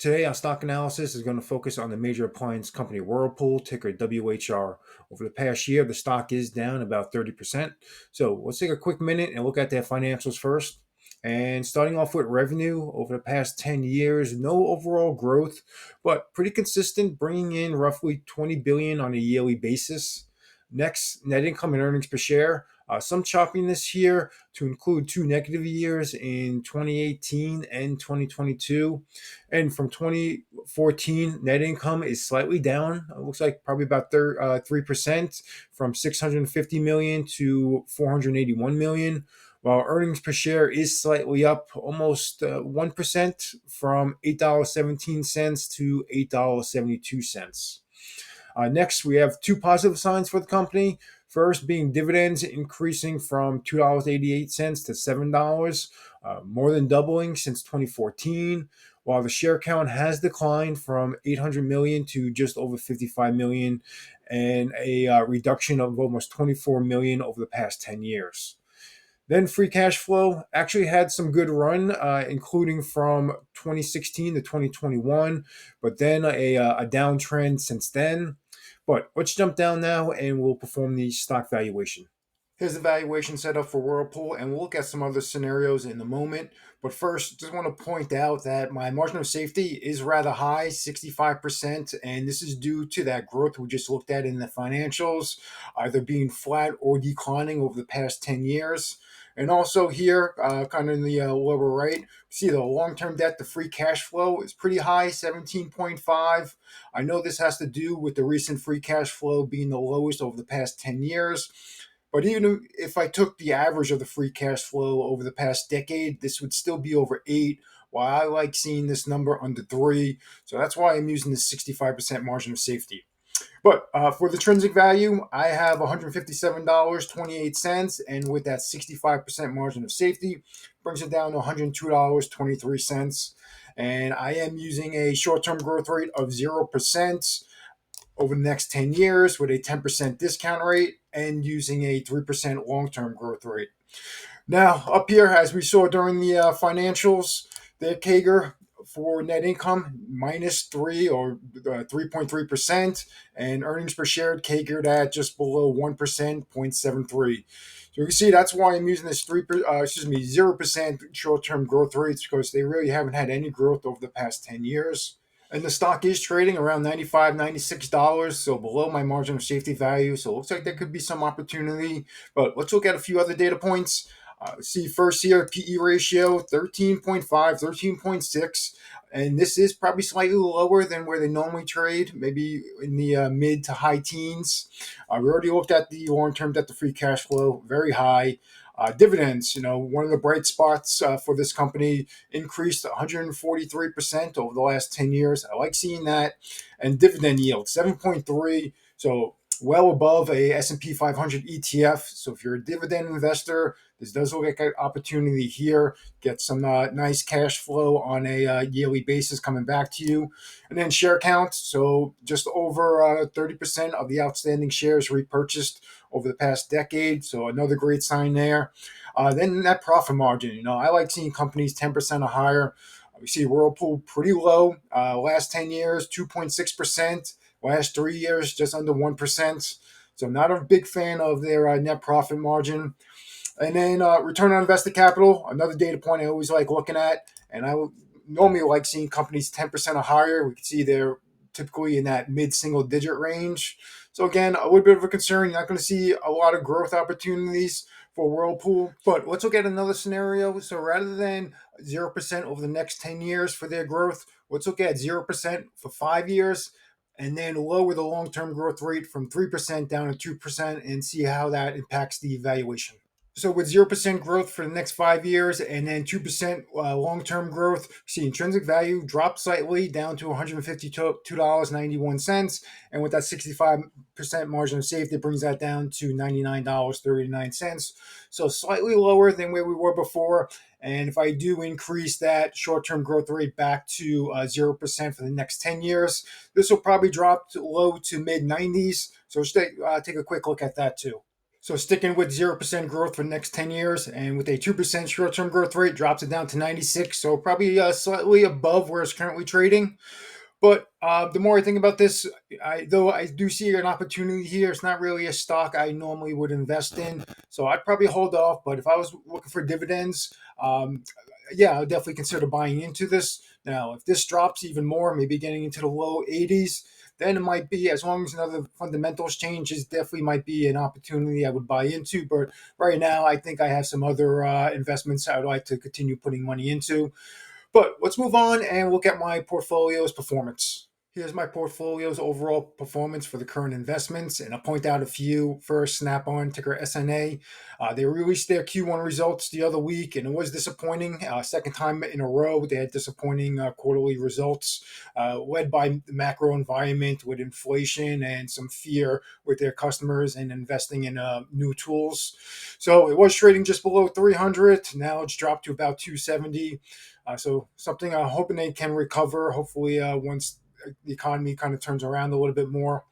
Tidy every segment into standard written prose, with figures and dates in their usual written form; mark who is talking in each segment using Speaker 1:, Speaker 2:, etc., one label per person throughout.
Speaker 1: Today, our stock analysis is going to focus on the major appliance company Whirlpool, ticker WHR. Over the past year, the stock is down about 30%. So let's take a quick minute and look at their financials first. And starting off with revenue, over the past 10 years, no overall growth, but pretty consistent, bringing in roughly 20 billion on a yearly basis. Next, net income and earnings per share. Some choppiness here to include two negative years in 2018 and 2022. And from 2014, net income is slightly down. It looks like probably about 3% from 650 million to 481 million, while earnings per share is slightly up almost 1% from $8.17 to $8.72. Next, we have two positive signs for the company. First, being dividends increasing from $2.88 to $7, more than doubling since 2014, while the share count has declined from 800 million to just over 55 million, and a reduction of almost 24 million over the past 10 years. Then free cash flow actually had some good run, including from 2016 to 2021, but then a downtrend since then. But let's jump down now and we'll perform the stock valuation. Here's the valuation setup for Whirlpool, and we'll look at some other scenarios in a moment. But first, just want to point out that my margin of safety is rather high, 65%, and this is due to that growth we just looked at in the financials, either being flat or declining over the past 10 years. And also here, kind of in the lower right, see the long-term debt to free cash flow is pretty high, 17.5. I know this has to do with the recent free cash flow being the lowest over the past 10 years. But even if I took the average of the free cash flow over the past decade, this would still be over 8, while I like seeing this number under 3. So that's why I'm using this 65% margin of safety. But for the intrinsic value, I have $157.28, and with that 65% margin of safety, brings it down to $102.23. And I am using a short-term growth rate of 0% over the next 10 years with a 10% discount rate and using a 3% long-term growth rate. Now, up here, as we saw during the financials, the CAGR for net income -3 or 3.3%, and earnings per share CAGR at just below 1%, 0.73. So you can see that's why I'm using this 0% short-term growth rates, because they really haven't had any growth over the past 10 years. And the stock is trading around $95, $96, so below my margin of safety value. So it looks like there could be some opportunity. But let's look at a few other data points. See first here, PE ratio 13.5, 13.6. And this is probably slightly lower than where they normally trade, maybe in the mid to high teens. We already looked at the long-term debt to free cash flow, very high. Dividends, one of the bright spots for this company, increased 143% over the last 10 years. I like seeing that. And dividend yield, 7.3. So well above a S&P 500 ETF. So if you're a dividend investor, this does look like an opportunity here. Get some nice cash flow on a yearly basis coming back to you. And then share count. So just over 30% of the outstanding shares repurchased over the past decade. So another great sign there. Then net profit margin. I like seeing companies 10% or higher. We see Whirlpool pretty low. Last 10 years, 2.6%. Last 3 years, just under 1%. So not a big fan of their net profit margin. And then return on invested capital, another data point I always like looking at. And I normally like seeing companies 10% or higher. We can see they're typically in that mid-single digit range. So again, a little bit of a concern. You're not going to see a lot of growth opportunities for Whirlpool. But let's look at another scenario. So rather than 0% over the next 10 years for their growth, let's look at 0% for 5 years, and then lower the long-term growth rate from 3% down to 2% and see how that impacts the valuation. So with 0% growth for the next 5 years and then 2% long-term growth, see intrinsic value drop slightly down to $152.91. And with that 65% margin of safety, it brings that down to $99.39. So slightly lower than where we were before. And if I do increase that short-term growth rate back to 0% for the next 10 years, this will probably drop to low to mid-90s. So let's take a quick look at that too. So sticking with 0% growth for the next 10 years and with a 2% short-term growth rate drops it down to 96. So probably slightly above where it's currently trading. But the more I think about this, though I do see an opportunity here, it's not really a stock I normally would invest in. So I'd probably hold off. But if I was looking for dividends, yeah, I would definitely consider buying into this. Now, if this drops even more, maybe getting into the low 80s, then it might be, as long as another fundamentals changes, definitely might be an opportunity I would buy into. But right now, I think I have some other investments I would like to continue putting money into. But let's move on and look at my portfolio's performance. Here's my portfolio's overall performance for the current investments, and I'll point out a few. First, Snap-on, ticker SNA. They released their Q1 results the other week, and it was disappointing. Second time in a row, they had disappointing quarterly results, led by the macro environment with inflation and some fear with their customers and investing in new tools. So it was trading just below 300. Now it's dropped to about 270. So something I'm hoping they can recover. Hopefully, once the economy kind of turns around a little bit more.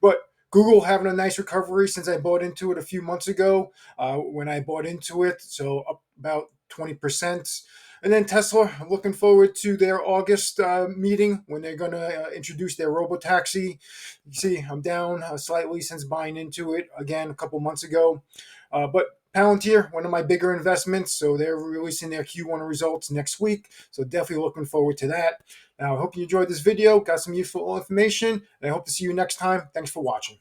Speaker 1: But Google having a nice recovery since I bought into it a few months ago when I bought into it. So up about 20%. And then Tesla, I'm looking forward to their August meeting when they're going to introduce their robotaxi. You see, I'm down slightly since buying into it again a couple months ago. But Palantir, one of my bigger investments, so they're releasing their Q1 results next week. So definitely looking forward to that. Now, I hope you enjoyed this video, got some useful information, and I hope to see you next time. Thanks for watching.